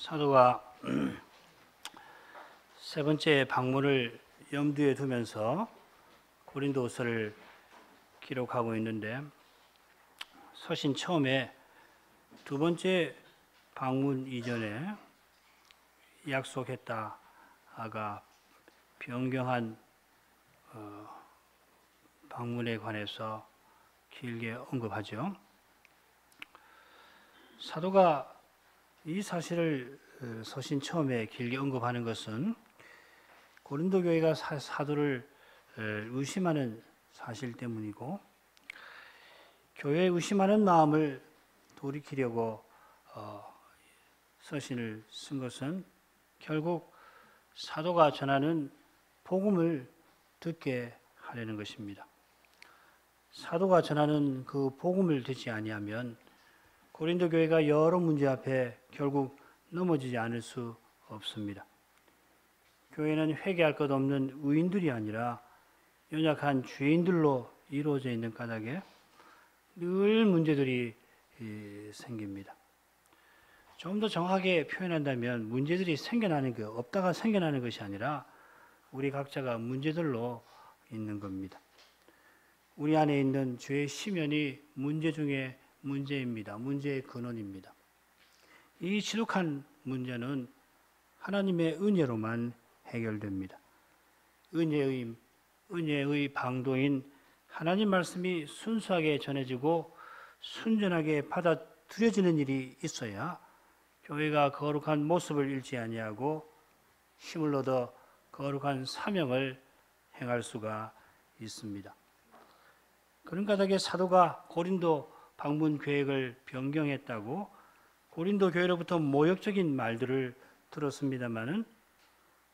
사도가 세 번째 방문을 염두에 두면서 고린도후서를 기록하고 있는데, 서신 처음에 두 번째 방문 이전에 약속했다가 변경한 방문에 관해서 길게 언급하죠. 사도가 이 사실을 서신 처음에 길게 언급하는 것은 고린도 교회가 사도를 의심하는 사실 때문이고, 교회에 의심하는 마음을 돌이키려고 서신을 쓴 것은 결국 사도가 전하는 복음을 듣게 하려는 것입니다. 사도가 전하는 그 복음을 듣지 아니하면 고린도 교회가 여러 문제 앞에 결국 넘어지지 않을 수 없습니다. 교회는 회개할 것 없는 의인들이 아니라 연약한 죄인들로 이루어져 있는 까닭에 늘 문제들이 생깁니다. 좀 더 정확하게 표현한다면 문제들이 생겨나는 게 없다가 생겨나는 것이 아니라 우리 각자가 문제들로 있는 겁니다. 우리 안에 있는 죄의 심연이 문제 중에 문제입니다. 문제의 근원입니다. 이 지독한 문제는 하나님의 은혜로만 해결됩니다. 은혜의 방도인 하나님 말씀이 순수하게 전해지고 순전하게 받아들여지는 일이 있어야 교회가 거룩한 모습을 잃지 아니하고 힘을 얻어 거룩한 사명을 행할 수가 있습니다. 그런 까닭에 사도가 고린도 방문 계획을 변경했다고 고린도 교회로부터 모욕적인 말들을 들었습니다마는,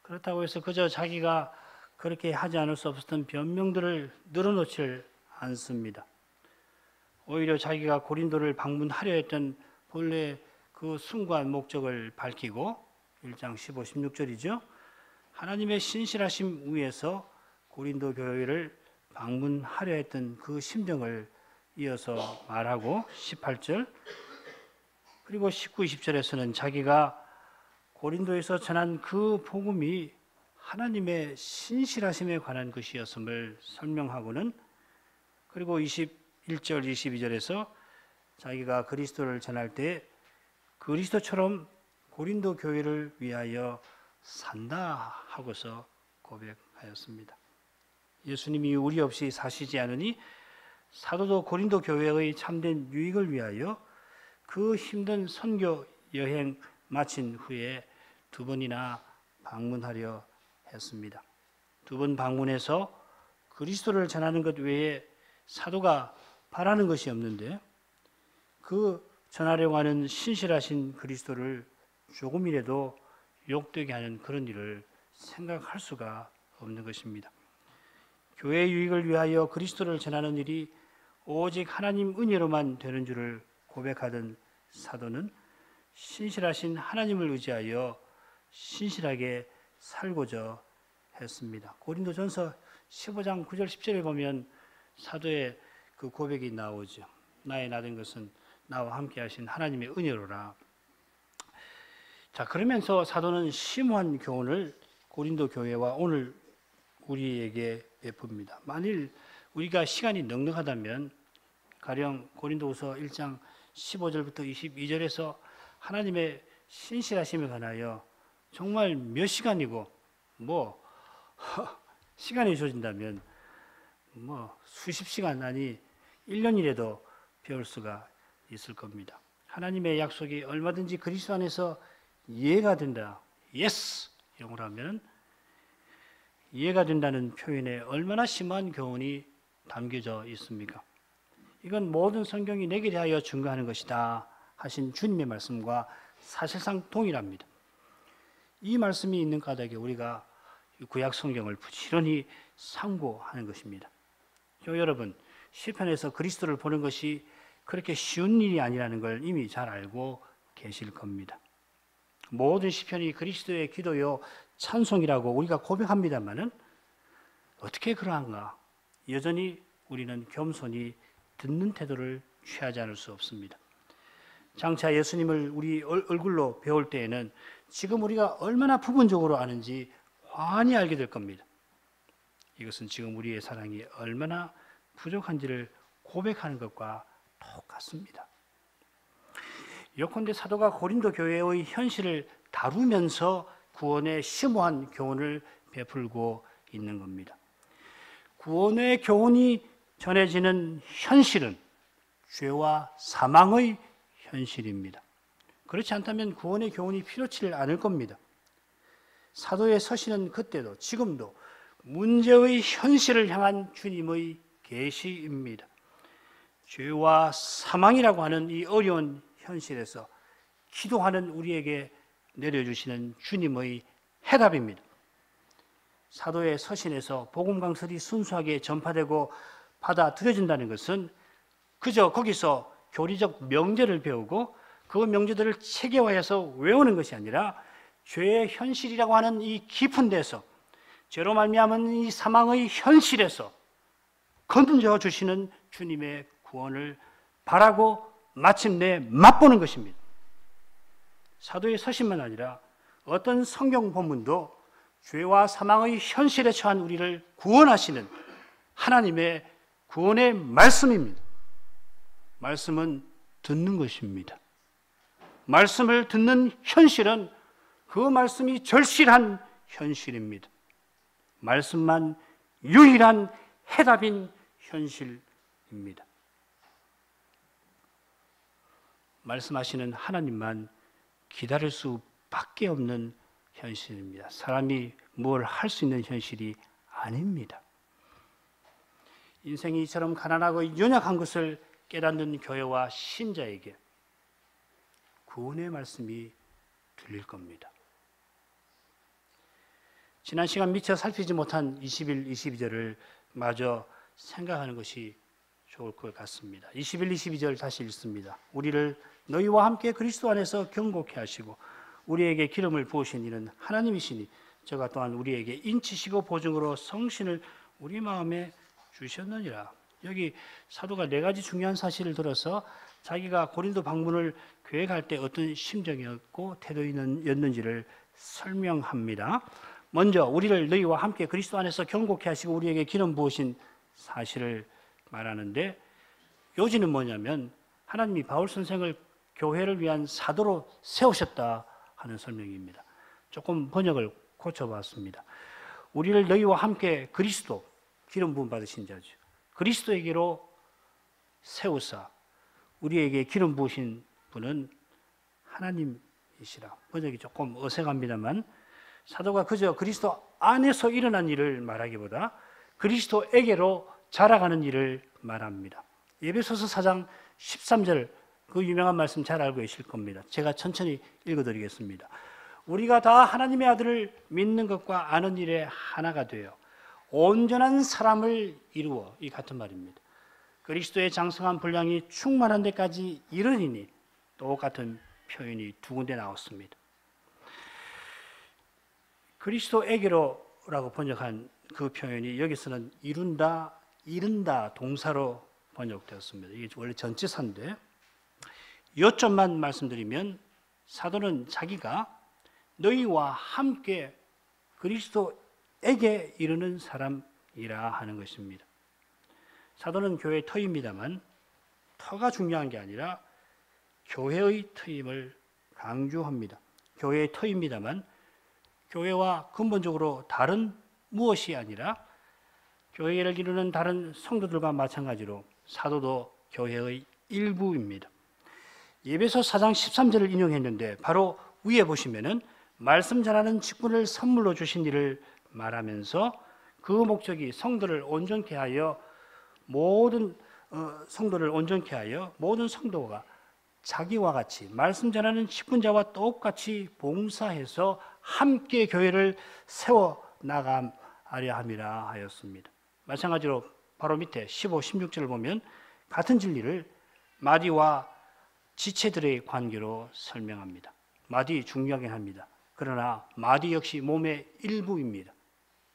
그렇다고 해서 그저 자기가 그렇게 하지 않을 수 없었던 변명들을 늘어놓지 않습니다. 오히려 자기가 고린도를 방문하려 했던 본래 그 순수한 목적을 밝히고 1장 15, 16절이죠. 하나님의 신실하심 위에서 고린도 교회를 방문하려 했던 그 심정을 이어서 말하고 18절 그리고 19, 20절에서는 자기가 고린도에서 전한 그 복음이 하나님의 신실하심에 관한 것이었음을 설명하고는, 그리고 21절, 22절에서 자기가 그리스도를 전할 때 그리스도처럼 고린도 교회를 위하여 산다 하고서 고백하였습니다. 예수님이 우리 없이 사시지 않으니 사도도 고린도 교회의 참된 유익을 위하여 그 힘든 선교 여행 마친 후에 두 번이나 방문하려 했습니다. 두 번 방문해서 그리스도를 전하는 것 외에 사도가 바라는 것이 없는데, 그 전하려고 하는 신실하신 그리스도를 조금이라도 욕되게 하는 그런 일을 생각할 수가 없는 것입니다. 교회의 유익을 위하여 그리스도를 전하는 일이 오직 하나님 은혜로만 되는 줄을 고백하던 사도는 신실하신 하나님을 의지하여 신실하게 살고자 했습니다. 고린도전서 15장 9절 10절에 보면 사도의 그 고백이 나오죠. 나의 나된 것은 나와 함께 하신 하나님의 은혜로라. 자, 그러면서 사도는 심오한 교훈을 고린도 교회와 오늘 우리에게 베풉니다. 만일 우리가 시간이 넉넉하다면 가령 고린도후서 1장 15절부터 22절에서 하나님의 신실하심에 관하여 정말 몇 시간이고 시간이 주어진다면 수십 시간 아니 1년이라도 배울 수가 있을 겁니다. 하나님의 약속이 얼마든지 그리스도 안에서 이해가 된다. Yes! 영어로 하면 이해가 된다는 표현에 얼마나 심한 교훈이 담겨져 있습니까? 이건 모든 성경이 내게 대하여 증거하는 것이다 하신 주님의 말씀과 사실상 동일합니다. 이 말씀이 있는 까닭에 우리가 구약 성경을 부지런히 상고하는 것입니다. 여러분, 시편에서 그리스도를 보는 것이 그렇게 쉬운 일이 아니라는 걸 이미 잘 알고 계실 겁니다. 모든 시편이 그리스도의 기도요 찬송이라고 우리가 고백합니다마는 어떻게 그러한가? 여전히 우리는 겸손히 듣는 태도를 취하지 않을 수 없습니다. 장차 예수님을 우리 얼굴로 배울 때에는 지금 우리가 얼마나 부분적으로 아는지 환히 알게 될 겁니다. 이것은 지금 우리의 사랑이 얼마나 부족한지를 고백하는 것과 똑같습니다. 요컨대 사도가 고린도 교회의 현실을 다루면서 구원의 심오한 교훈을 베풀고 있는 겁니다. 구원의 교훈이 전해지는 현실은 죄와 사망의 현실입니다. 그렇지 않다면 구원의 교훈이 필요치 않을 겁니다. 사도의 서신은 그때도 지금도 문제의 현실을 향한 주님의 계시입니다. 죄와 사망이라고 하는 이 어려운 현실에서 기도하는 우리에게 내려주시는 주님의 해답입니다. 사도의 서신에서 복음 강설이 순수하게 전파되고 받아들여진다는 것은 그저 거기서 교리적 명제를 배우고 그 명제들을 체계화해서 외우는 것이 아니라 죄의 현실이라고 하는 이 깊은 데서 죄로 말미암은 이 사망의 현실에서 건져 주시는 주님의 구원을 바라고 마침내 맛보는 것입니다. 사도의 서신만 아니라 어떤 성경 본문도 죄와 사망의 현실에 처한 우리를 구원하시는 하나님의 구원의 말씀입니다. 말씀은 듣는 것입니다. 말씀을 듣는 현실은 그 말씀이 절실한 현실입니다. 말씀만 유일한 해답인 현실입니다. 말씀하시는 하나님만 기다릴 수밖에 없는 현실입니다. 사람이 뭘 할 수 있는 현실이 아닙니다. 인생이 이처럼 가난하고 연약한 것을 깨닫는 교회와 신자에게 구원의 말씀이 들릴 겁니다. 지난 시간 미처 살피지 못한 21, 22절을 마저 생각하는 것이 좋을 것 같습니다. 21, 22절 다시 읽습니다. 우리를 너희와 함께 그리스도 안에서 경고케 하시고 우리에게 기름을 부으신 이는 하나님이시니 저가 또한 우리에게 인치시고 보증으로 성신을 우리 마음에 주셨느니라. 여기 사도가 네 가지 중요한 사실을 들어서 자기가 고린도 방문을 계획할 때 어떤 심정이었고 태도였는지를 설명합니다. 먼저 우리를 너희와 함께 그리스도 안에서 경고케 하시고 우리에게 기름 부으신 사실을 말하는데 요지는 뭐냐면 하나님이 바울 선생을 교회를 위한 사도로 세우셨다 하는 설명입니다. 조금 번역을 고쳐봤습니다. 우리를 너희와 함께 그리스도, 기름 부음 받으신 자죠. 그리스도에게로 세우사 우리에게 기름 부으신 분은 하나님이시라. 번역이 조금 어색합니다만 사도가 그저 그리스도 안에서 일어난 일을 말하기보다 그리스도에게로 자라가는 일을 말합니다. 에베소서 4장 13절 그 유명한 말씀 잘 알고 계실 겁니다. 제가 천천히 읽어드리겠습니다. 우리가 다 하나님의 아들을 믿는 것과 아는 일에 하나가 되어 온전한 사람을 이루어 이 같은 말입니다. 그리스도의 장성한 분량이 충만한 데까지 이르리니 똑같은 표현이 두 군데 나왔습니다. 그리스도에게로라고 번역한 그 표현이 여기서는 이룬다, 이른다 동사로 번역되었습니다. 이게 원래 전치사인데 요점만 말씀드리면 사도는 자기가 너희와 함께 그리스도에게 이르는 사람이라 하는 것입니다. 사도는 교회의 터입니다만 터가 중요한 게 아니라 교회의 터임을 강조합니다. 교회의 터입니다만 교회와 근본적으로 다른 무엇이 아니라 교회를 이루는 다른 성도들과 마찬가지로 사도도 교회의 일부입니다. 에베소 4장 13절을 인용했는데 바로 위에 보시면은 말씀 전하는 직분을 선물로 주신 일을 말하면서 그 목적이 성도를 온전케 하여 모든 성도가 자기와 같이 말씀 전하는 직분자와 똑같이 봉사해서 함께 교회를 세워 나가려 함이라 하였습니다. 마찬가지로 바로 밑에 15, 16절을 보면 같은 진리를 마디와 지체들의 관계로 설명합니다. 마디 중요하긴 합니다. 그러나 마디 역시 몸의 일부입니다.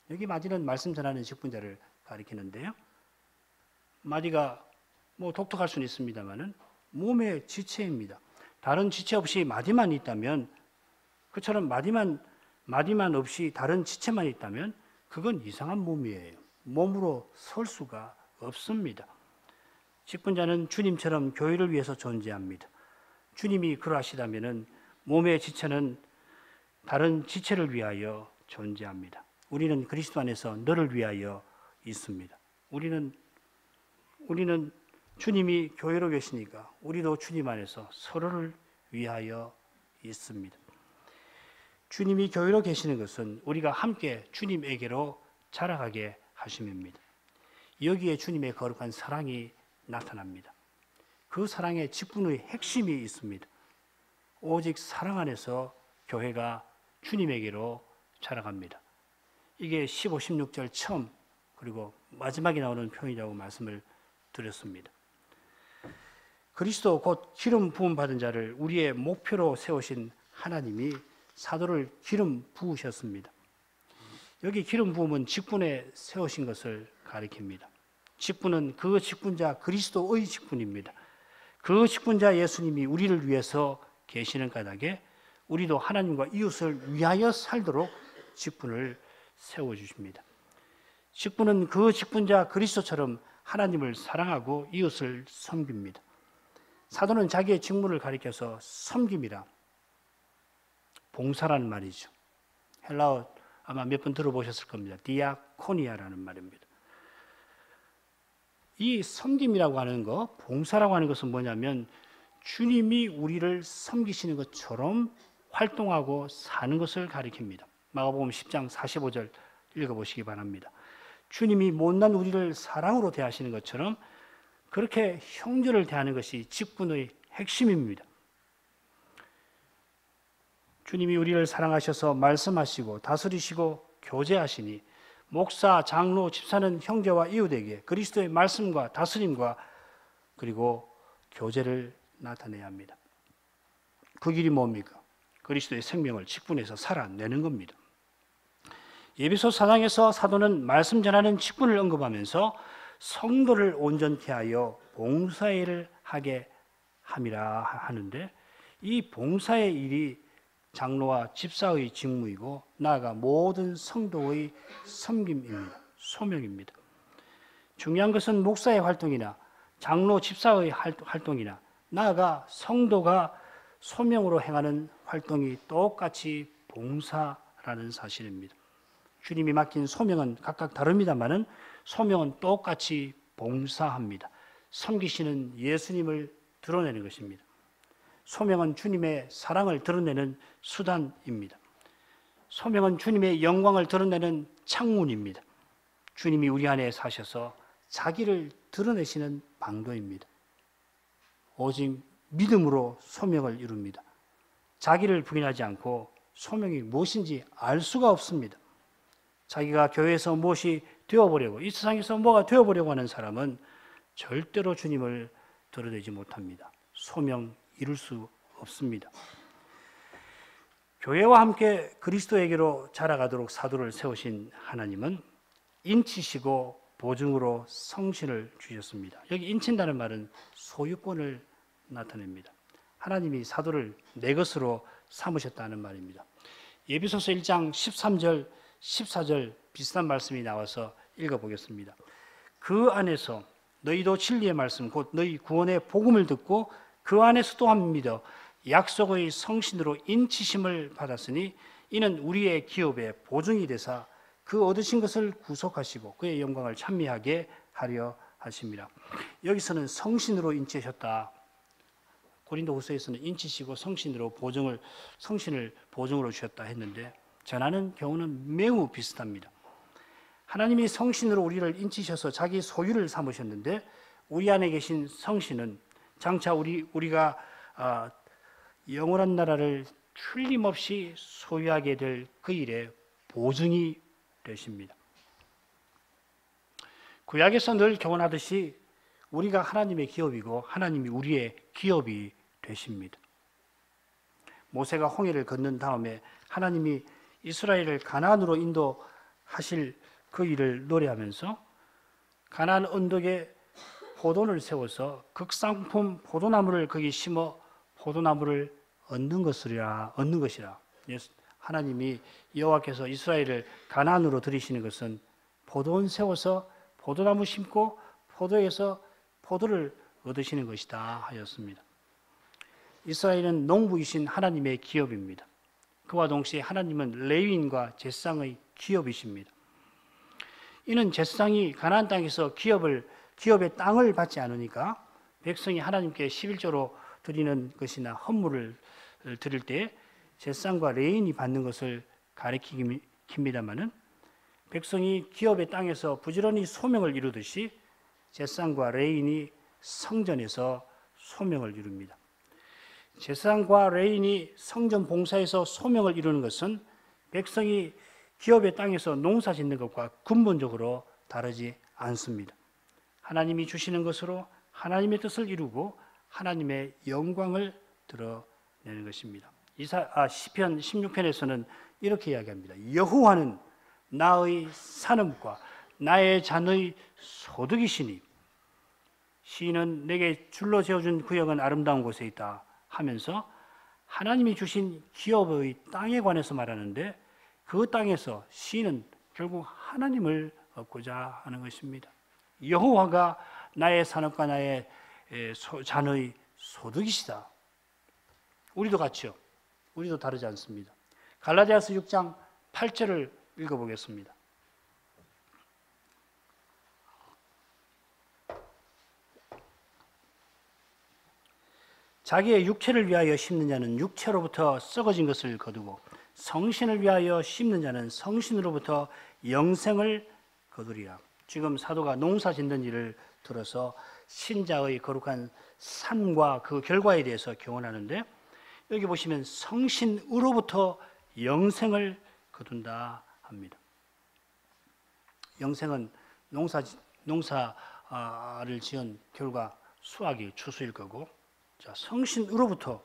여기 마디는 말씀 전하는 직분자를 가리키는데요. 마디가 독특할 수는 있습니다만은 몸의 지체입니다. 다른 지체 없이 마디만 있다면, 그처럼 마디만 없이 다른 지체만 있다면 그건 이상한 몸이에요. 몸으로 설 수가 없습니다. 직분자는 주님처럼 교회를 위해서 존재합니다. 주님이 그러하시다면 몸의 지체는 다른 지체를 위하여 존재합니다. 우리는 그리스도 안에서 너를 위하여 있습니다. 우리는 주님이 교회로 계시니까 우리도 주님 안에서 서로를 위하여 있습니다. 주님이 교회로 계시는 것은 우리가 함께 주님에게로 자라가게 하심입니다. 여기에 주님의 거룩한 사랑이 나타납니다. 그 사랑의 직분의 핵심이 있습니다. 오직 사랑 안에서 교회가 주님에게로 자라갑니다. 이게 15, 16절 처음 그리고 마지막에 나오는 표현이라고 말씀을 드렸습니다. 그리스도 곧 기름 부음 받은 자를 우리의 목표로 세우신 하나님이 사도를 기름 부으셨습니다. 여기 기름 부음은 직분에 세우신 것을 가리킵니다. 직분은 그 직분자 그리스도의 직분입니다. 그 직분자 예수님이 우리를 위해서 계시는 까닭에 우리도 하나님과 이웃을 위하여 살도록 직분을 세워주십니다. 직분은 그 직분자 그리스도처럼 하나님을 사랑하고 이웃을 섬깁니다. 사도는 자기의 직무를 가리켜서 섬김이라 봉사라는 말이죠. 헬라어 아마 몇 번 들어보셨을 겁니다. 디아코니아라는 말입니다. 이 섬김이라고 하는 것, 봉사라고 하는 것은 뭐냐면 주님이 우리를 섬기시는 것처럼 활동하고 사는 것을 가리킵니다. 마가복음 10장 45절 읽어보시기 바랍니다. 주님이 못난 우리를 사랑으로 대하시는 것처럼 그렇게 형제를 대하는 것이 직분의 핵심입니다. 주님이 우리를 사랑하셔서 말씀하시고 다스리시고 교제하시니 목사, 장로, 집사는 형제와 이웃에게 그리스도의 말씀과 다스림과 그리고 교제를 나타내야 합니다. 그 길이 뭡니까? 그리스도의 생명을 직분해서 살아내는 겁니다. 에베소 4장에서 사도는 말씀 전하는 직분을 언급하면서 성도를 온전케 하여 봉사일을 하게 함이라 하는데 이 봉사의 일이 장로와 집사의 직무이고 나아가 모든 성도의 섬김입니다. 소명입니다. 중요한 것은 목사의 활동이나 장로, 집사의 활동이나 나아가 성도가 소명으로 행하는 활동이 똑같이 봉사라는 사실입니다. 주님이 맡긴 소명은 각각 다릅니다만은 소명은 똑같이 봉사합니다. 섬기시는 예수님을 드러내는 것입니다. 소명은 주님의 사랑을 드러내는 수단입니다. 소명은 주님의 영광을 드러내는 창문입니다. 주님이 우리 안에 사셔서 자기를 드러내시는 방도입니다. 오직 믿음으로 소명을 이룹니다. 자기를 부인하지 않고 소명이 무엇인지 알 수가 없습니다. 자기가 교회에서 무엇이 되어보려고, 이 세상에서 뭐가 되어보려고 하는 사람은 절대로 주님을 드러내지 못합니다. 소명 이룰 수 없습니다. 교회와 함께 그리스도에게로 자라가도록 사도를 세우신 하나님은 인치시고 보증으로 성신을 주셨습니다. 여기 인친다는 말은 소유권을 나타냅니다. 하나님이 사도를 내 것으로 삼으셨다는 말입니다. 에베소서 1장 13절, 14절 비슷한 말씀이 나와서 읽어보겠습니다. 그 안에서 너희도 진리의 말씀 곧 너희 구원의 복음을 듣고 그 안에서 또한 믿어 약속의 성신으로 인치심을 받았으니 이는 우리의 기업의 보증이 되사 그 얻으신 것을 구속하시고 그의 영광을 찬미하게 하려 하심이라. 여기서는 성신으로 인치셨다. 고린도후서에서는 인치시고 성신을 보증으로 주셨다 했는데 전하는 경우는 매우 비슷합니다. 하나님이 성신으로 우리를 인치셔서 자기 소유를 삼으셨는데 우리 안에 계신 성신은 장차 우리가 영원한 나라를 틀림없이 소유하게 될 그 일의 보증이 되십니다. 구약에서 늘 교훈하듯이 우리가 하나님의 기업이고 하나님이 우리의 기업이 되십니다. 모세가 홍해를 건넌 다음에 하나님이 이스라엘을 가나안으로 인도하실 그 일을 노래하면서 가나안 언덕에 포도를 세워서 극상품 포도나무를 거기 심어 포도나무를 얻는 것이라. 하나님이 여호와께서 이스라엘을 가나안으로 들이시는 것은 포도원 세워서 포도나무 심고 포도에서 포도를 얻으시는 것이다 하였습니다. 이스라엘은 농부이신 하나님의 기업입니다. 그와 동시에 하나님은 레위인과 제사장의 기업이십니다. 이는 제사장이 가나안 땅에서 기업의 땅을 받지 않으니까 백성이 하나님께 11조로 드리는 것이나 헌물을 드릴 때 제사장과 레위인이 받는 것을 가리킵니다마는 백성이 기업의 땅에서 부지런히 소명을 이루듯이 제사장과 레위인이 성전에서 소명을 이룹니다. 제사장과 레위인이 성전 봉사에서 소명을 이루는 것은 백성이 기업의 땅에서 농사 짓는 것과 근본적으로 다르지 않습니다. 하나님이 주시는 것으로 하나님의 뜻을 이루고 하나님의 영광을 드러내는 것입니다. 시편 16편에서는 이렇게 이야기합니다. 여호와는 나의 산업과 나의 잔의 소득이시니 시인은 내게 줄로 지어준 구역은 아름다운 곳에 있다 하면서 하나님이 주신 기업의 땅에 관해서 말하는데 그 땅에서 시인은 결국 하나님을 얻고자 하는 것입니다. 여호와가 나의 산업과 나의 잔의 소득이시다. 우리도 같죠. 우리도 다르지 않습니다. 갈라디아서 6장 8절을 읽어보겠습니다. 자기의 육체를 위하여 심는 자는 육체로부터 썩어진 것을 거두고 성신을 위하여 심는 자는 성신으로부터 영생을 거두리라. 지금 사도가 농사 짓는 일을 들어서 신자의 거룩한 삶과 그 결과에 대해서 교훈하는데 여기 보시면 성신으로부터 영생을 거둔다 합니다. 영생은 농사를 지은 결과 수확이 추수일 거고, 자, 성신으로부터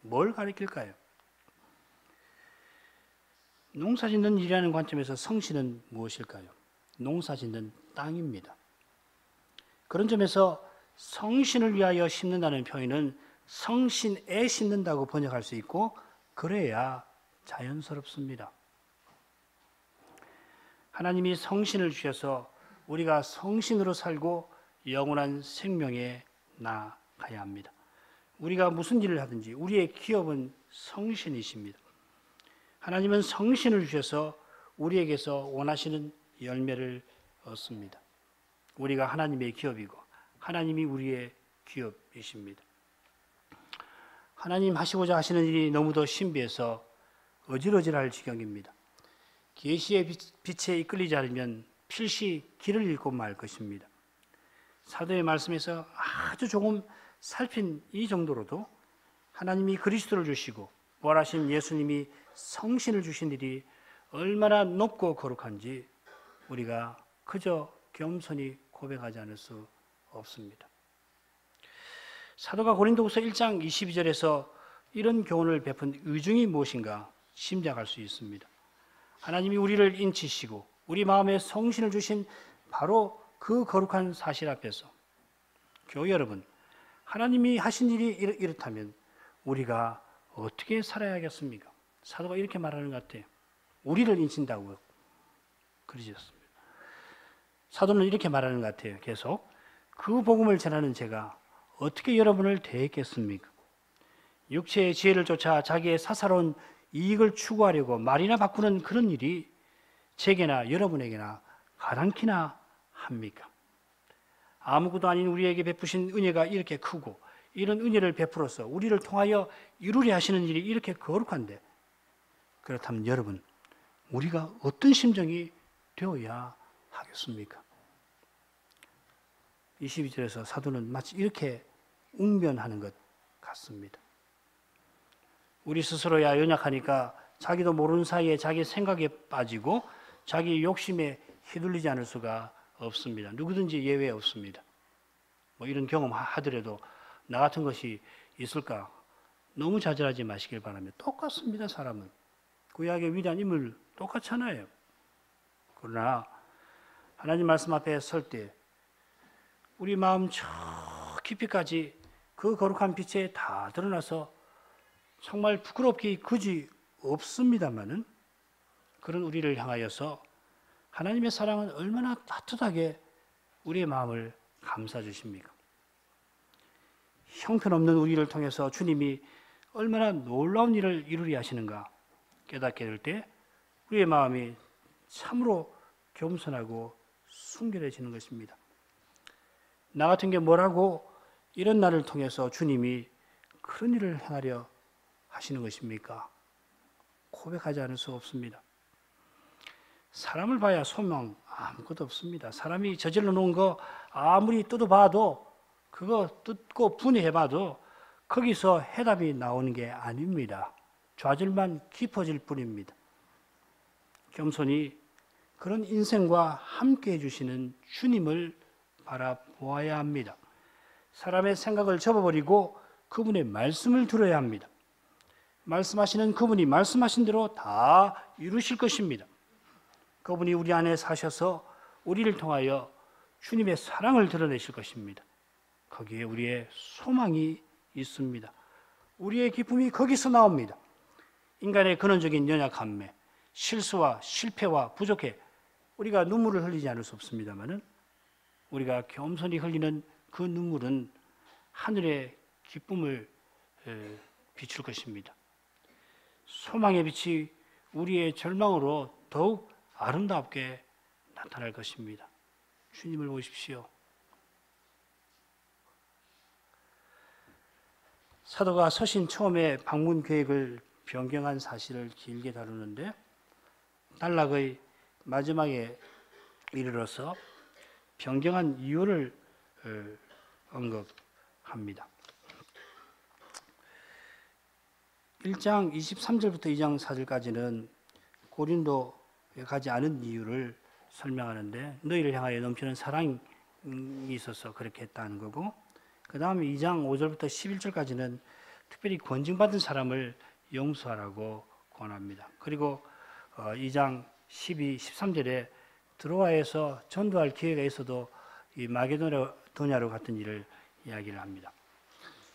뭘 가리킬까요? 농사 짓는 일이라는 관점에서 성신은 무엇일까요? 농사 짓는 땅입니다. 그런 점에서 성신을 위하여 심는다는 표현은 성신에 심는다고 번역할 수 있고 그래야 자연스럽습니다. 하나님이 성신을 주셔서 우리가 성신으로 살고 영원한 생명에 나아가야 합니다. 우리가 무슨 일을 하든지 우리의 기업은 성신이십니다. 하나님은 성신을 주셔서 우리에게서 원하시는 열매를 얻습니다. 우리가 하나님의 기업이고 하나님이 우리의 기업이십니다. 하나님 하시고자 하시는 일이 너무도 신비해서 어질어질할 지경입니다. 계시의 빛에 이끌리지 않으면 필시 길을 잃고 말 것입니다. 사도의 말씀에서 아주 조금 살핀 이 정도로도 하나님이 그리스도를 주시고 부활하신 예수님이 성신을 주신 일이 얼마나 높고 거룩한지 우리가 그저 겸손히 고백하지 않을 수 없습니다. 사도가 고린도후서 1장 22절에서 이런 교훈을 베푼 의중이 무엇인가 짐작할 수 있습니다. 하나님이 우리를 인치시고 우리 마음에 성신을 주신 바로 그 거룩한 사실 앞에서 교회 여러분, 하나님이 하신 일이 이렇다면 우리가 어떻게 살아야겠습니까? 사도가 이렇게 말하는 것 같아요. 우리를 인친다고 그러셨습니다. 사도는 이렇게 말하는 것 같아요. 계속 그 복음을 전하는 제가 어떻게 여러분을 대했겠습니까? 육체의 지혜를 쫓아 자기의 사사로운 이익을 추구하려고 말이나 바꾸는 그런 일이 제게나 여러분에게나 가당키나 합니까? 아무것도 아닌 우리에게 베푸신 은혜가 이렇게 크고 이런 은혜를 베풀어서 우리를 통하여 이루려 하시는 일이 이렇게 거룩한데, 그렇다면 여러분, 우리가 어떤 심정이 되어야 하겠습니까? 22절에서 사도는 마치 이렇게 웅변하는 것 같습니다. 우리 스스로야 연약하니까 자기도 모르는 사이에 자기 생각에 빠지고 자기 욕심에 휘둘리지 않을 수가 없습니다. 누구든지 예외 없습니다. 뭐 이런 경험 하더라도 나 같은 것이 있을까? 너무 좌절하지 마시길 바랍니다. 똑같습니다, 사람은. 구약의 위대한 인물 똑같잖아요. 그러나 하나님 말씀 앞에 설 때 우리 마음 저 깊이까지 그 거룩한 빛에 다 드러나서 정말 부끄럽기 그지 없습니다마는 그런 우리를 향하여서 하나님의 사랑은 얼마나 따뜻하게 우리의 마음을 감싸 주십니까? 형편없는 우리를 통해서 주님이 얼마나 놀라운 일을 이루리 하시는가 깨닫게 될 때 우리의 마음이 참으로 겸손하고 순결해지는 것입니다. 나 같은 게 뭐라고 이런 날을 통해서 주님이 그런 일을 행하려 하시는 것입니까? 고백하지 않을 수 없습니다. 사람을 봐야 소망 아무것도 없습니다. 사람이 저질러 놓은 거 아무리 뜯어봐도 그거 뜯고 분해해봐도 거기서 해답이 나오는 게 아닙니다. 좌절만 깊어질 뿐입니다. 겸손히 그런 인생과 함께 해주시는 주님을 바라보아야 합니다. 사람의 생각을 접어버리고 그분의 말씀을 들어야 합니다. 말씀하시는 그분이 말씀하신 대로 다 이루실 것입니다. 그분이 우리 안에 사셔서 우리를 통하여 주님의 사랑을 드러내실 것입니다. 거기에 우리의 소망이 있습니다. 우리의 기쁨이 거기서 나옵니다. 인간의 근원적인 연약함에 실수와 실패와 부족해 우리가 눈물을 흘리지 않을 수 없습니다마는 우리가 겸손히 흘리는 그 눈물은 하늘의 기쁨을 비출 것입니다. 소망의 빛이 우리의 절망으로 더욱 아름답게 나타날 것입니다. 주님을 보십시오. 사도가 서신 처음에 방문 계획을 변경한 사실을 길게 다루는데 단락의 마지막에 이르러서 변경한 이유를 언급합니다. 1장 23절부터 2장 4절까지는 고린도에 가지 않은 이유를 설명하는데 너희를 향하여 넘치는 사랑이 있어서 그렇게 했다는 거고 그 다음에 2장 5절부터 11절까지는 특별히 권징받은 사람을 용서하라고 권합니다. 그리고 2장 12, 13절에 드로아에서 전도할 기회가 있어도 이 마게도냐로 같은 일을 이야기를 합니다.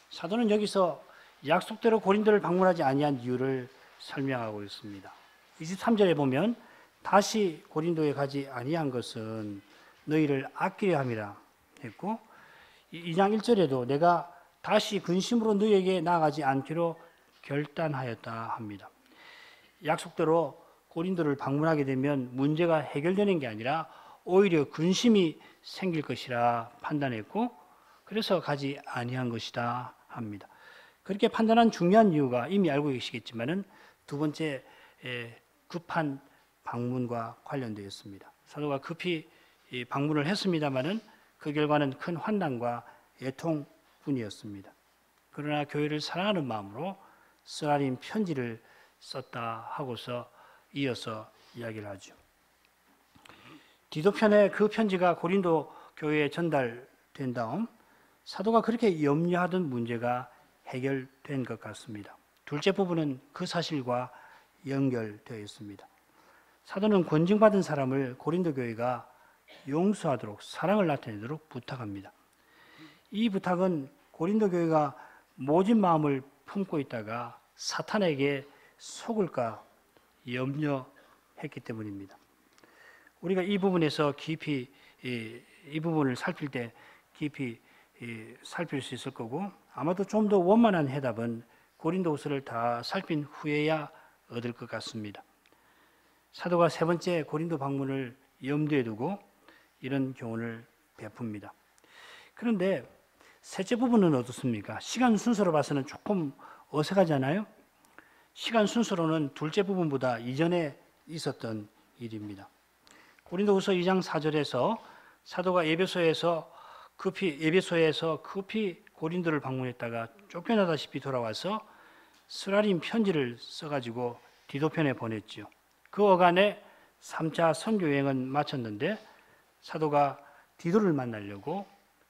사도는 여기서 약속대로 고린도를 방문하지 아니한 이유를 설명하고 있습니다. 23절에 보면 다시 고린도에 가지 아니한 것은 너희를 아끼려 함이라 했고 2장 1절에도 내가 다시 근심으로 너희에게 나아가지 않기로 결단하였다 합니다. 약속대로 고린도를 방문하게 되면 문제가 해결되는 게 아니라 오히려 근심이 생길 것이라 판단했고 그래서 가지 아니한 것이다 합니다. 그렇게 판단한 중요한 이유가 이미 알고 계시겠지만은 두 번째 급한 방문과 관련되어 있습니다. 사도가 급히 방문을 했습니다마는 그 결과는 큰 환난과 애통뿐이었습니다. 그러나 교회를 사랑하는 마음으로 쓰라린 편지를 썼다 하고서 이어서 이야기를 하죠. 디도편에 그 편지가 고린도 교회에 전달된 다음 사도가 그렇게 염려하던 문제가 해결된 것 같습니다. 둘째 부분은 그 사실과 연결되어 있습니다. 사도는 권징받은 사람을 고린도 교회가 용서하도록 사랑을 나타내도록 부탁합니다. 이 부탁은 고린도 교회가 모진 마음을 품고 있다가 사탄에게 속을까 염려했기 때문입니다. 우리가 이 부분에서 깊이 이 부분을 살필 때 깊이 살필 수 있을 거고 아마도 좀 더 원만한 해답은 고린도후서를 다 살핀 후에야 얻을 것 같습니다. 사도가 세 번째 고린도 방문을 염두에 두고 이런 교훈을 베풉니다. 그런데 셋째 부분은 어떻습니까? 시간 순서로 봐서는 조금 어색하잖아요. 시간 순서로는 둘째 부분보다 이전에 있었던 일입니다. 고린도후서 2장 4절에서 사도가 예배소에서 급히 고린도를 방문했다가 쫓겨나다시피 돌아와서 스라림 편지를 써가지고 디도편에 보냈지요. 그 어간에 3차 선교 여행은 마쳤는데 사도가 디도를 만나려고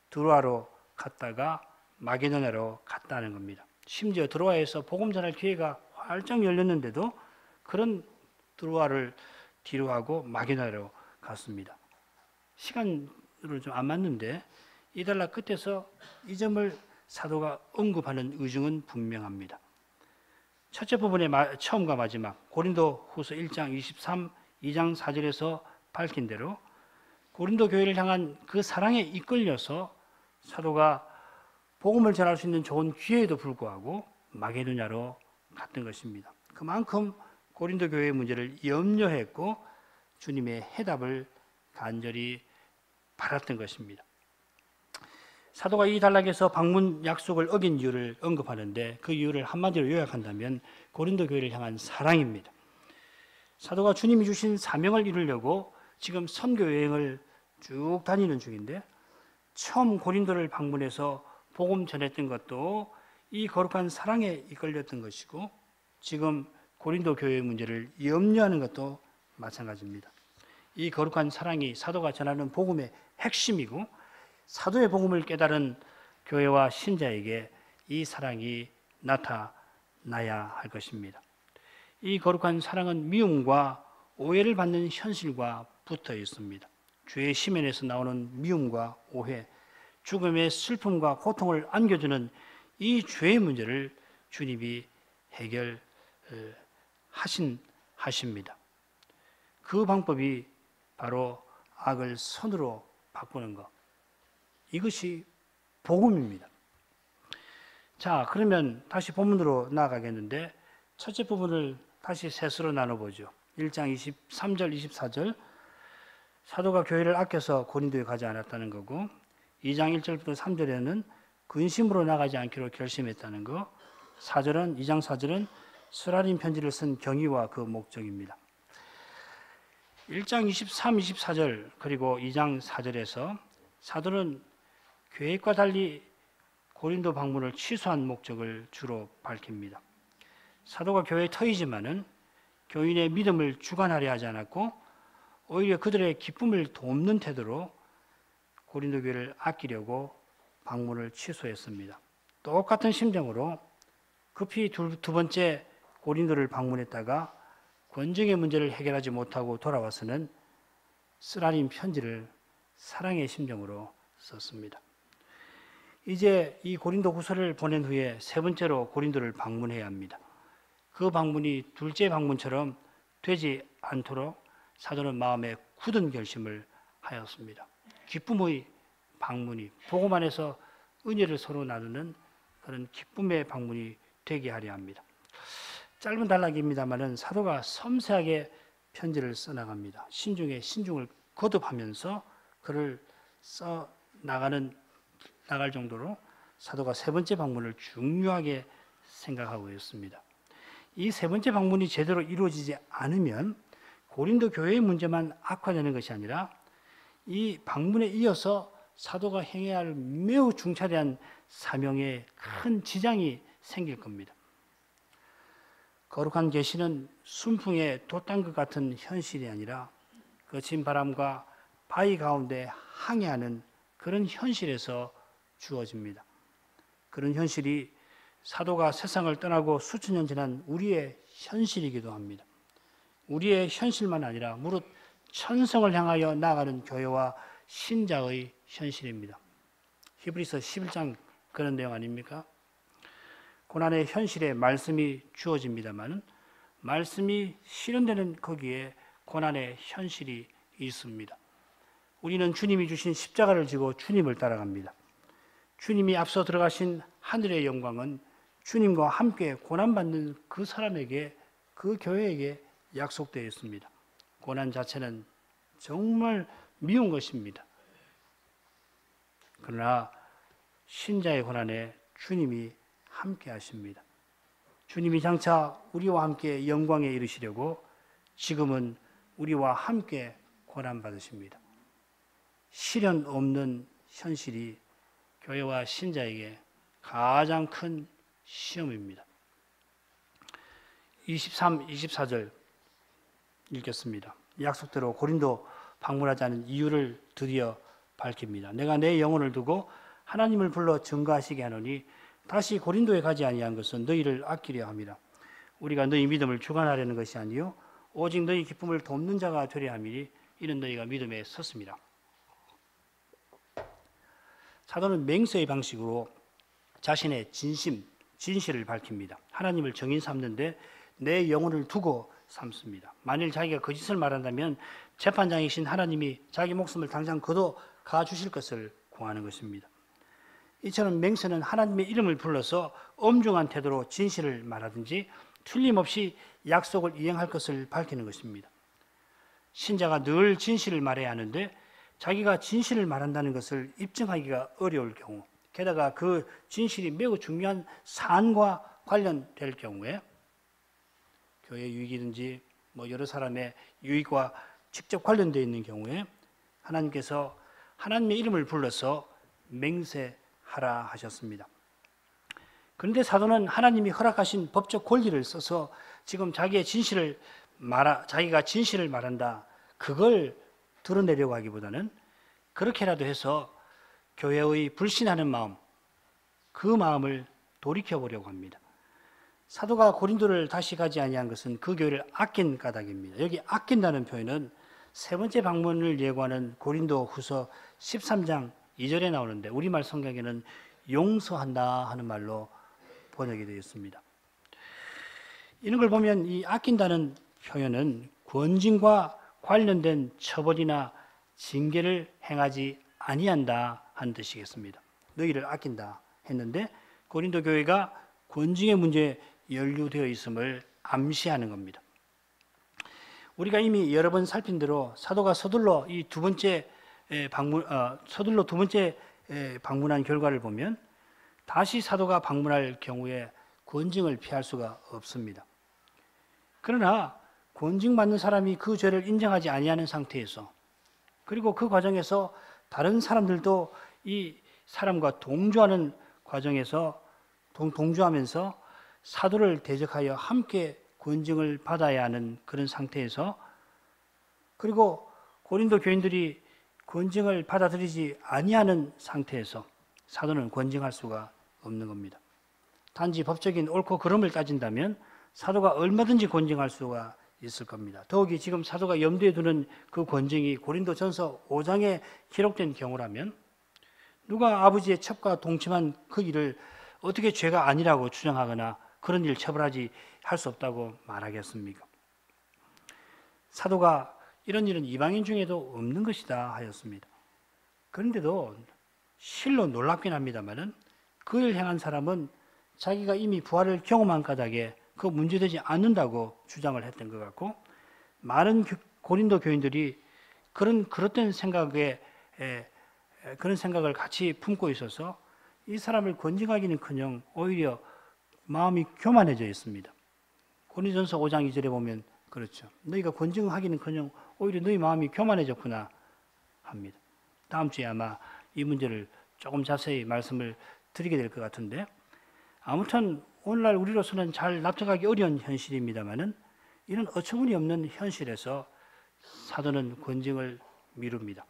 드로아로 갔다가 마게도냐로 갔다는 겁니다. 심지어 드로아에서 복음 전할 기회가 활짝 열렸는데도 그런 드로아를 뒤로 하고 마게도냐로 갔습니다. 시간으로 좀 안 맞는데 이 단락 끝에서 이 점을 사도가 언급하는 의중은 분명합니다. 첫째 부분의 처음과 마지막 고린도 후서 1장 23, 2장 4절에서 밝힌 대로 고린도 교회를 향한 그 사랑에 이끌려서 사도가 복음을 전할 수 있는 좋은 기회에도 불구하고 마게도냐로 갔던 것입니다. 그만큼 고린도 교회의 문제를 염려했고 주님의 해답을 간절히 바랐던 것입니다. 사도가 이 단락에서 방문 약속을 어긴 이유를 언급하는데 그 이유를 한마디로 요약한다면 고린도 교회를 향한 사랑입니다. 사도가 주님이 주신 사명을 이루려고 지금 선교 여행을 쭉 다니는 중인데 처음 고린도를 방문해서 복음 전했던 것도 이 거룩한 사랑에 이끌렸던 것이고 지금 고린도 교회의 문제를 염려하는 것도 마찬가지입니다. 이 거룩한 사랑이 사도가 전하는 복음의 핵심이고 사도의 복음을 깨달은 교회와 신자에게 이 사랑이 나타나야 할 것입니다. 이 거룩한 사랑은 미움과 오해를 받는 현실과 붙어 있습니다. 죄의 심연에서 나오는 미움과 오해, 죽음의 슬픔과 고통을 안겨주는 이 죄의 문제를 주님이 해결하십니다. 그 방법이 바로 악을 선으로 바꾸는 것. 이것이 복음입니다. 자, 그러면 다시 본문으로 나아가겠는데 첫째 부분을 다시 셋으로 나눠보죠. 1장 23절, 24절 사도가 교회를 아껴서 고린도에 가지 않았다는 거고 2장 1절부터 3절에는 근심으로 나가지 않기로 결심했다는 거 2장 4절은 스라림 편지를 쓴 경위와 그 목적입니다. 1장 23, 24절 그리고 2장 4절에서 사도는 계획과 달리 고린도 방문을 취소한 목적을 주로 밝힙니다. 사도가 교회의 터이지만은 교인의 믿음을 주관하려 하지 않았고 오히려 그들의 기쁨을 돕는 태도로 고린도 교회를 아끼려고 방문을 취소했습니다. 똑같은 심정으로 급히 두 번째 고린도를 방문했다가 권정의 문제를 해결하지 못하고 돌아와서는 쓰라린 편지를 사랑의 심정으로 썼습니다. 이제 이 고린도 후서를 보낸 후에 세 번째로 고린도를 방문해야 합니다. 그 방문이 둘째 방문처럼 되지 않도록 사도는 마음에 굳은 결심을 하였습니다. 기쁨의 방문이 복음 안에서 은혜를 서로 나누는 그런 기쁨의 방문이 되게 하려 합니다. 짧은 단락입니다만은 사도가 섬세하게 편지를 써나갑니다. 신중에 신중을 거듭하면서 글을 써 나갈 정도로 사도가 세 번째 방문을 중요하게 생각하고 있습니다. 이 세 번째 방문이 제대로 이루어지지 않으면 고린도 교회의 문제만 악화되는 것이 아니라 이 방문에 이어서 사도가 행해야 할 매우 중차대한 사명에 큰 지장이 생길 겁니다. 거룩한 계시는 순풍에 돛단 것 같은 현실이 아니라 거친 바람과 바위 가운데 항해하는 그런 현실에서 주어집니다. 그런 현실이 사도가 세상을 떠나고 수천 년 지난 우리의 현실이기도 합니다. 우리의 현실만 아니라 무릇 천성을 향하여 나아가는 교회와 신자의 현실입니다. 히브리서 11장 그런 내용 아닙니까? 고난의 현실에 말씀이 주어집니다만 말씀이 실현되는 거기에 고난의 현실이 있습니다. 우리는 주님이 주신 십자가를 지고 주님을 따라갑니다. 주님이 앞서 들어가신 하늘의 영광은 주님과 함께 고난받는 그 사람에게, 그 교회에게 약속되어 있습니다. 고난 자체는 정말 미운 것입니다. 그러나 신자의 고난에 주님이 함께 하십니다. 주님이 장차 우리와 함께 영광에 이르시려고 지금은 우리와 함께 고난받으십니다. 시련 없는 현실이 교회와 신자에게 가장 큰 시험입니다. 23, 24절 읽겠습니다. 약속대로 고린도 방문하지 않은 이유를 드디어 밝힙니다. 내가 내 영혼을 두고 하나님을 불러 증거하시게 하노니 다시 고린도에 가지 아니한 것은 너희를 아끼려 함이라. 우리가 너희 믿음을 주관하려는 것이 아니요 오직 너희 기쁨을 돕는 자가 되려 함이니 이는 너희가 믿음에 섰습니다. 사도는 맹세의 방식으로 자신의 진심, 진실을 밝힙니다. 하나님을 정인 삼는데 내 영혼을 두고 삼습니다. 만일 자기가 거짓을 말한다면 재판장이신 하나님이 자기 목숨을 당장 거둬 가주실 것을 구하는 것입니다. 이처럼 맹세는 하나님의 이름을 불러서 엄중한 태도로 진실을 말하든지 틀림없이 약속을 이행할 것을 밝히는 것입니다. 신자가 늘 진실을 말해야 하는데 자기가 진실을 말한다는 것을 입증하기가 어려울 경우, 게다가 그 진실이 매우 중요한 사안과 관련될 경우에 교회 유익이든지 여러 사람의 유익과 직접 관련되어 있는 경우에 하나님께서 하나님의 이름을 불러서 맹세하라 하셨습니다. 그런데 사도는 하나님이 허락하신 법적 권리를 써서 지금 자기가 진실을 말한다, 그걸 드러내려고 하기보다는 그렇게라도 해서 교회의 불신하는 마음, 그 마음을 돌이켜보려고 합니다. 사도가 고린도를 다시 가지 아니한 것은 그 교회를 아낀 까닭입니다. 여기 아낀다는 표현은 세 번째 방문을 예고하는 고린도 후서 13장 2절에 나오는데 우리말 성경에는 용서한다 하는 말로 번역이 되어 있습니다. 이런 걸 보면 이 아낀다는 표현은 권징과 관련된 처벌이나 징계를 행하지 아니한다 하는 뜻이겠습니다. 너희를 아낀다 했는데 고린도 교회가 권징의 문제에 연루되어 있음을 암시하는 겁니다. 우리가 이미 여러 번 살핀 대로 사도가 서둘러 두 번째 방문한 결과를 보면 다시 사도가 방문할 경우에 권징을 피할 수가 없습니다. 그러나 권징받는 사람이 그 죄를 인정하지 아니하는 상태에서, 그리고 그 과정에서 다른 사람들도 이 사람과 동조하는 과정에서 동조하면서 사도를 대적하여 함께 권징을 받아야 하는 그런 상태에서, 그리고 고린도 교인들이 권징을 받아들이지 아니하는 상태에서 사도는 권징할 수가 없는 겁니다. 단지 법적인 옳고 그름을 따진다면 사도가 얼마든지 권징할 수가 있을 겁니다. 더욱이 지금 사도가 염두에 두는 그 권징이 고린도전서 5장에 기록된 경우라면 누가 아버지의 첩과 동침한 그 일을 어떻게 죄가 아니라고 주장하거나 그런 일 처벌하지 할 수 없다고 말하겠습니까? 사도가 이런 일은 이방인 중에도 없는 것이다 하였습니다. 그런데도 실로 놀랍긴 합니다만은 그 일을 행한 사람은 자기가 이미 부활을 경험한 까닭에 그 문제되지 않는다고 주장을 했던 것 같고, 많은 고린도 교인들이 그런 생각을 같이 품고 있어서 이 사람을 권징하기는커녕 오히려 마음이 교만해져 있습니다. 고린도전서 5장 2절에 보면 그렇죠. 너희가 권징하기는커녕 오히려 너희 마음이 교만해졌구나 합니다. 다음 주에 아마 이 문제를 조금 자세히 말씀을 드리게 될 것 같은데, 아무튼 오늘날 우리로서는 잘 납득하기 어려운 현실입니다만은 이런 어처구니 없는 현실에서 사도는 권징을 미룹니다.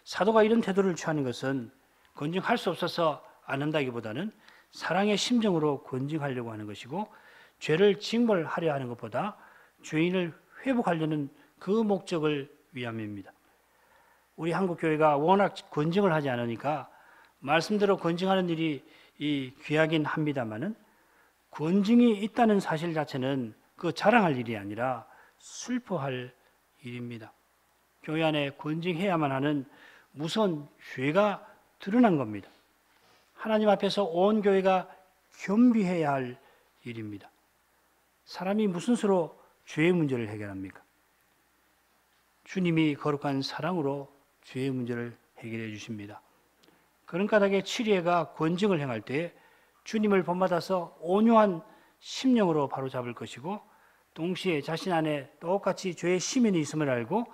사도가 이런 태도를 취하는 것은 권징할 수 없어서 안 한다기보다는 사랑의 심정으로 권징하려고 하는 것이고, 죄를 징벌하려 하는 것보다 죄인을 회복하려는 그 목적을 위함입니다. 우리 한국 교회가 워낙 권징을 하지 않으니까 말씀대로 권징하는 일이 귀하긴 합니다만은, 권징이 있다는 사실 자체는 그 자랑할 일이 아니라 슬퍼할 일입니다. 교회 안에 권징해야만 하는 무서운 죄가 드러난 겁니다. 하나님 앞에서 온 교회가 겸비해야 할 일입니다. 사람이 무슨 수로 죄의 문제를 해결합니까? 주님이 거룩한 사랑으로 죄의 문제를 해결해 주십니다. 그런 까닭에 치리애가 권징을 행할 때 주님을 본받아서 온유한 심령으로 바로잡을 것이고, 동시에 자신 안에 똑같이 죄의 시민이 있음을 알고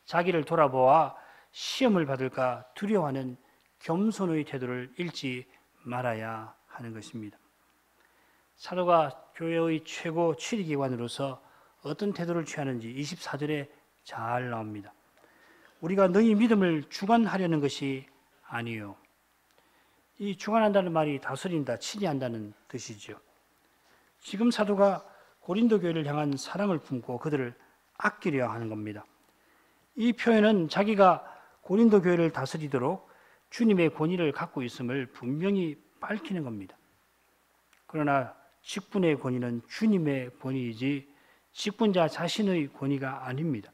자기를 돌아보아 시험을 받을까 두려워하는 겸손의 태도를 잃지 말아야 하는 것입니다. 사도가 교회의 최고 치리기관으로서 어떤 태도를 취하는지 24절에 잘 나옵니다. 우리가 너희 믿음을 주관하려는 것이 아니요. 이 주관한다는 말이 다스린다, 치리한다는 뜻이죠. 지금 사도가 고린도 교회를 향한 사랑을 품고 그들을 아끼려 하는 겁니다. 이 표현은 자기가 고린도 교회를 다스리도록 주님의 권위를 갖고 있음을 분명히 밝히는 겁니다. 그러나 직분의 권위는 주님의 권위이지 직분자 자신의 권위가 아닙니다.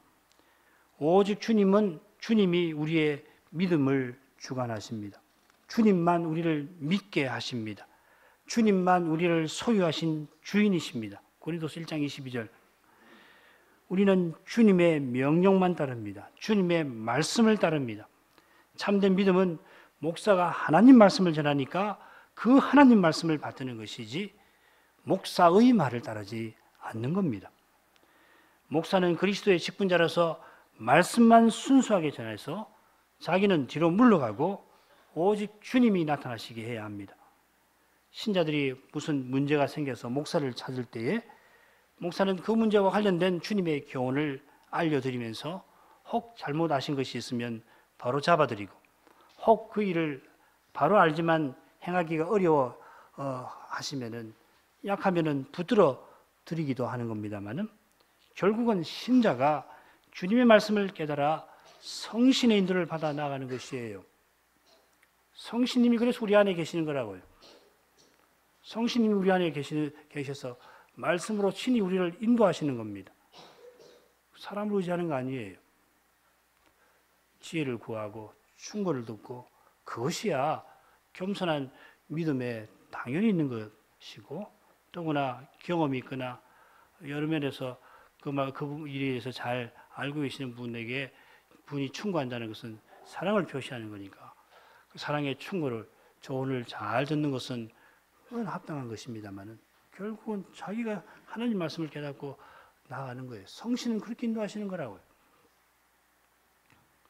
오직 주님이 우리의 믿음을 주관하십니다. 주님만 우리를 믿게 하십니다. 주님만 우리를 소유하신 주인이십니다. 고린도서 1장 22절. 우리는 주님의 명령만 따릅니다. 주님의 말씀을 따릅니다. 참된 믿음은 목사가 하나님 말씀을 전하니까 그 하나님 말씀을 받드는 것이지 목사의 말을 따르지 않는 겁니다. 목사는 그리스도의 직분자로서 말씀만 순수하게 전해서 자기는 뒤로 물러가고 오직 주님이 나타나시게 해야 합니다. 신자들이 무슨 문제가 생겨서 목사를 찾을 때에 목사는 그 문제와 관련된 주님의 교훈을 알려드리면서 혹 잘못 아신 것이 있으면 바로 잡아드리고 혹 그 일을 바로 알지만 행하기가 어려워 하시면은 약하면은 붙들어 드리기도 하는 겁니다만은 결국은 신자가 주님의 말씀을 깨달아 성신의 인도를 받아 나가는 것이에요. 성신님이 그래서 우리 안에 계시는 거라고요. 성신님이 우리 안에 계셔서 말씀으로 친히 우리를 인도하시는 겁니다. 사람을 의지하는 거 아니에요. 지혜를 구하고 충고를 듣고 그것이야 겸손한 믿음에 당연히 있는 것이고 더구나 경험이 있거나 여러 면에서 그 일에 대해서 잘 알고 계시는 분에게 분이 충고한다는 것은 사랑을 표시하는 거니까 그 사랑의 충고를 조언을 잘 듣는 것은 합당한 것입니다만은 결국은 자기가 하나님 말씀을 깨닫고 나아가는 거예요. 성신은 그렇게 인도하시는 거라고요.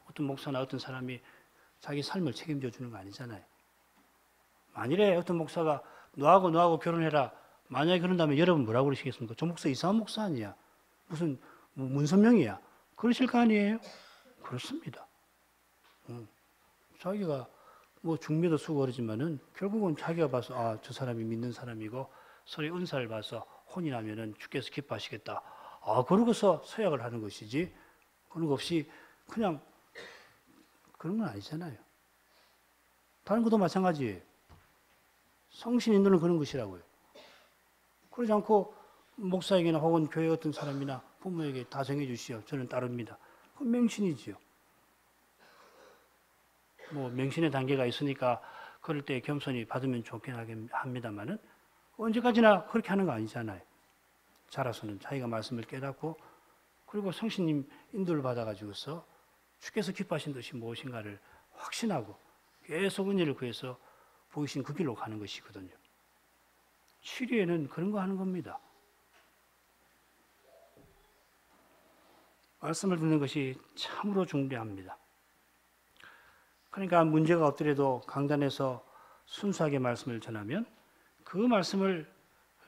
어떤 목사나 어떤 사람이 자기 삶을 책임져 주는 거 아니잖아요. 만일에 어떤 목사가 너하고 결혼해라. 만약에 그런다면 여러분 뭐라고 그러시겠습니까? 저 목사 이상한 목사 아니야. 무슨 문선명이야. 그러실 거 아니에요? 그렇습니다. 자기가 뭐 중매도 쓰고 그러지만은 결국은 자기가 봐서 저 사람이 믿는 사람이고 서로의 은사를 봐서 혼이 나면은 주께서 기뻐하시겠다. 그러고서 서약을 하는 것이지 그런 거 없이 그냥 그런 건 아니잖아요. 다른 것도 마찬가지예요. 성신 인도는 그런 것이라고요. 그러지 않고 목사에게나 혹은 교회 어떤 사람이나 부모에게 다 정해 주시오. 저는 따릅니다. 그건 맹신이지요. 뭐 맹신의 단계가 있으니까 그럴 때 겸손히 받으면 좋긴 합니다만은 언제까지나 그렇게 하는 거 아니잖아요. 자라서는 자기가 말씀을 깨닫고 그리고 성신님 인도를 받아가지고서 주께서 기뻐하신 뜻이 무엇인가를 확신하고 계속 은혜를 구해서 보이신 그 길로 가는 것이거든요. 치료에는 그런 거 하는 겁니다. 말씀을 듣는 것이 참으로 중요합니다. 그러니까 문제가 없더라도 강단에서 순수하게 말씀을 전하면 그 말씀을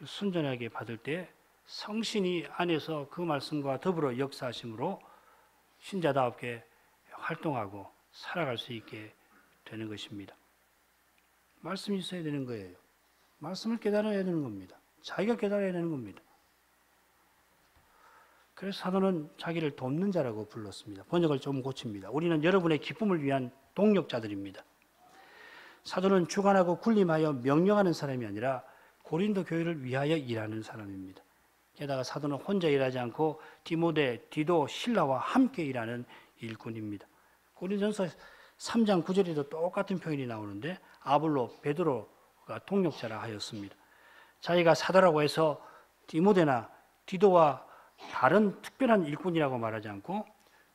순전하게 받을 때 성신이 안에서 그 말씀과 더불어 역사하심으로 신자답게 활동하고 살아갈 수 있게 되는 것입니다. 말씀이 있어야 되는 거예요. 말씀을 깨달아야 되는 겁니다. 자기가 깨달아야 되는 겁니다. 그래서 사도는 자기를 돕는 자라고 불렀습니다. 번역을 좀 고칩니다. 우리는 여러분의 기쁨을 위한 동력자들입니다. 사도는 주관하고 군림하여 명령하는 사람이 아니라 고린도 교회를 위하여 일하는 사람입니다. 게다가 사도는 혼자 일하지 않고 디모데, 디도, 실라와 함께 일하는 일꾼입니다. 고린도전서 3장 9절에도 똑같은 표현이 나오는데 아볼로, 베드로가 동력자라 하였습니다. 자기가 사도라고 해서 디모데나 디도와 다른 특별한 일꾼이라고 말하지 않고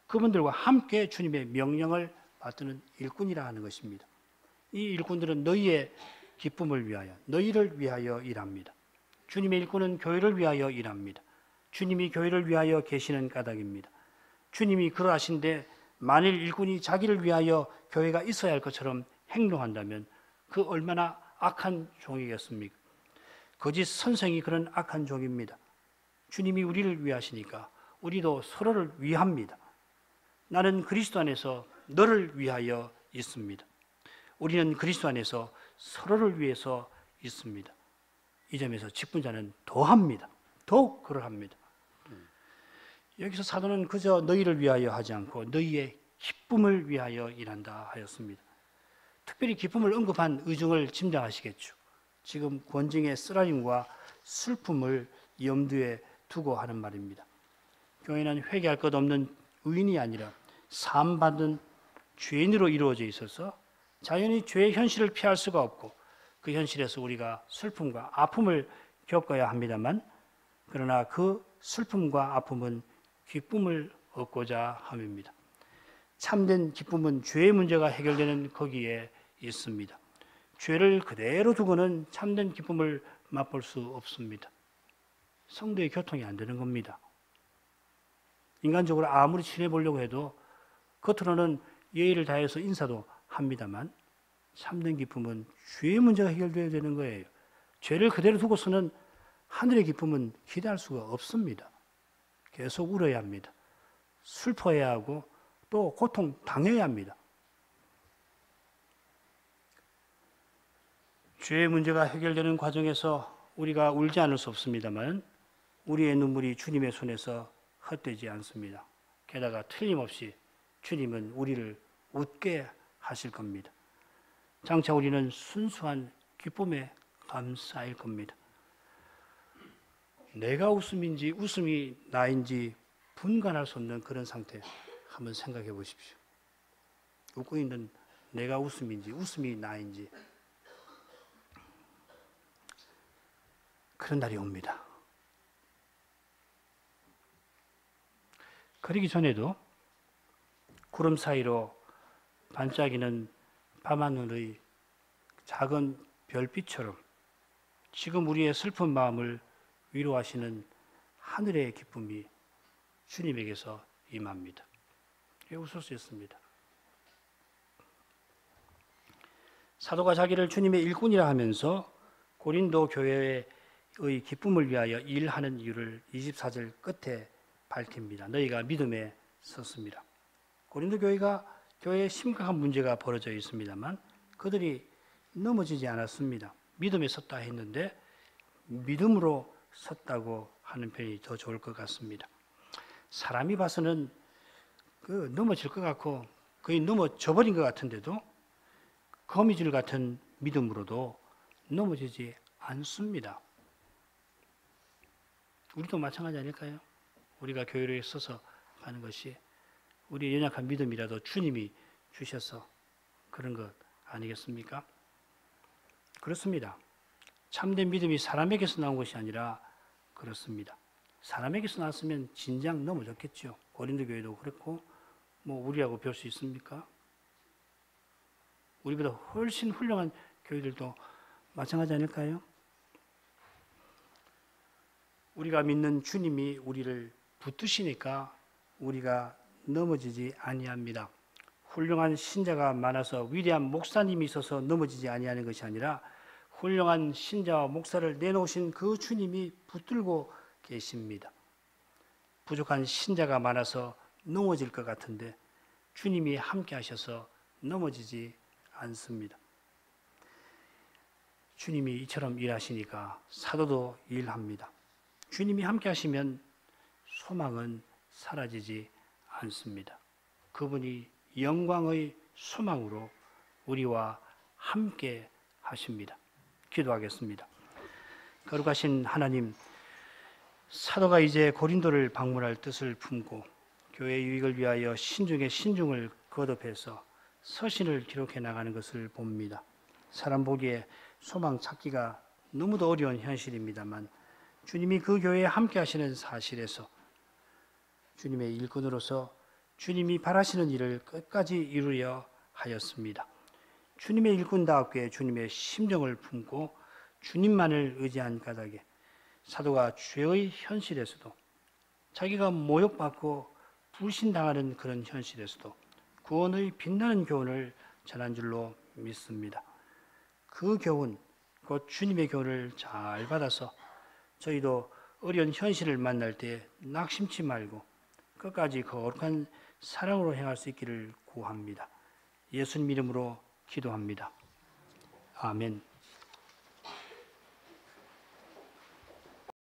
그분들과 함께 주님의 명령을 받드는 일꾼이라 하는 것입니다. 이 일꾼들은 너희의 기쁨을 위하여, 너희를 위하여 일합니다. 주님의 일꾼은 교회를 위하여 일합니다. 주님이 교회를 위하여 계시는 까닭입니다. 주님이 그러하신데 만일 일꾼이 자기를 위하여 교회가 있어야 할 것처럼 행동한다면 그 얼마나 악한 종이겠습니까? 거짓 선생이 그런 악한 종입니다. 주님이 우리를 위하시니까 우리도 서로를 위합니다. 나는 그리스도 안에서 너를 위하여 있습니다. 우리는 그리스도 안에서 서로를 위해서 있습니다. 이 점에서 직분자는 더합니다. 더욱 그러합니다. 여기서 사도는 그저 너희를 위하여 하지 않고 너희의 기쁨을 위하여 일한다 하였습니다. 특별히 기쁨을 언급한 의중을 짐작하시겠죠. 지금 권징의 쓰라림과 슬픔을 염두에 두고 하는 말입니다. 교회는 회개할 것 없는 의인이 아니라 사함받은 죄인으로 이루어져 있어서 자연히 죄의 현실을 피할 수가 없고 그 현실에서 우리가 슬픔과 아픔을 겪어야 합니다만, 그러나 그 슬픔과 아픔은 기쁨을 얻고자 함입니다. 참된 기쁨은 죄의 문제가 해결되는 거기에 있습니다. 죄를 그대로 두고는 참된 기쁨을 맛볼 수 없습니다. 성도의 교통이 안 되는 겁니다. 인간적으로 아무리 친해 보려고 해도 겉으로는 예의를 다해서 인사도 합니다만 참된 기쁨은 죄의 문제가 해결되어야 되는 거예요. 죄를 그대로 두고서는 하늘의 기쁨은 기대할 수가 없습니다. 계속 울어야 합니다. 슬퍼해야 하고 또 고통 당해야 합니다. 죄의 문제가 해결되는 과정에서 우리가 울지 않을 수 없습니다만 우리의 눈물이 주님의 손에서 헛되지 않습니다. 게다가 틀림없이 주님은 우리를 웃게 하실 겁니다. 장차 우리는 순수한 기쁨에 감사할 겁니다. 내가 웃음인지 웃음이 나인지 분간할 수 없는 그런 상태 한번 생각해 보십시오. 웃고 있는 내가 웃음인지 웃음이 나인지 그런 날이 옵니다. 그러기 전에도 구름 사이로 반짝이는 밤하늘의 작은 별빛처럼 지금 우리의 슬픈 마음을 위로하시는 하늘의 기쁨이 주님에게서 임합니다. 왜 웃을 수 있습니다. 사도가 자기를 주님의 일꾼이라 하면서 고린도 교회의 기쁨을 위하여 일하는 이유를 24절 끝에 밝힙니다. 너희가 믿음에 섰습니다. 고린도 교회에 심각한 문제가 벌어져 있습니다만 그들이 넘어지지 않았습니다. 믿음에 섰다 했는데 믿음으로 섰다고 하는 편이 더 좋을 것 같습니다. 사람이 봐서는 넘어질 것 같고 거의 넘어져 버린 것 같은데도 거미줄 같은 믿음으로도 넘어지지 않습니다. 우리도 마찬가지 아닐까요? 우리가 교회에 서서 가는 것이 우리의 연약한 믿음이라도 주님이 주셔서 그런 것 아니겠습니까? 그렇습니다. 참된 믿음이 사람에게서 나온 것이 아니라 그렇습니다. 사람에게서 나왔으면 진작 넘어졌겠죠. 고린도 교회도 그렇고 우리하고 별 수 있습니까? 우리보다 훨씬 훌륭한 교회들도 마찬가지 아닐까요? 우리가 믿는 주님이 우리를 붙드시니까 우리가 넘어지지 아니합니다. 훌륭한 신자가 많아서 위대한 목사님이 있어서 넘어지지 아니하는 것이 아니라 훌륭한 신자와 목사를 내놓으신 그 주님이 붙들고 계십니다. 부족한 신자가 많아서 넘어질 것 같은데 주님이 함께 하셔서 넘어지지 않습니다. 주님이 이처럼 일하시니까 사도도 일합니다. 주님이 함께 하시면 소망은 사라지지 않습니다. 그분이 영광의 소망으로 우리와 함께 하십니다. 기도하겠습니다. 거룩하신 하나님, 사도가 이제 고린도를 방문할 뜻을 품고 교회 유익을 위하여 신중에 신중을 거듭해서 서신을 기록해 나가는 것을 봅니다. 사람 보기에 소망 찾기가 너무도 어려운 현실입니다만 주님이 그 교회에 함께 하시는 사실에서 주님의 일꾼으로서 주님이 바라시는 일을 끝까지 이루려 하였습니다. 주님의 일꾼다웠게 주님의 심정을 품고 주님만을 의지한 까닭에 사도가 죄의 현실에서도 자기가 모욕받고 불신당하는 그런 현실에서도 구원의 빛나는 교훈을 전한 줄로 믿습니다. 그 교훈, 곧 주님의 교훈을 잘 받아서 저희도 어려운 현실을 만날 때 낙심치 말고 끝까지 거룩한 사랑으로 행할 수 있기를 구합니다. 예수님 이름으로 기도합니다. 아멘.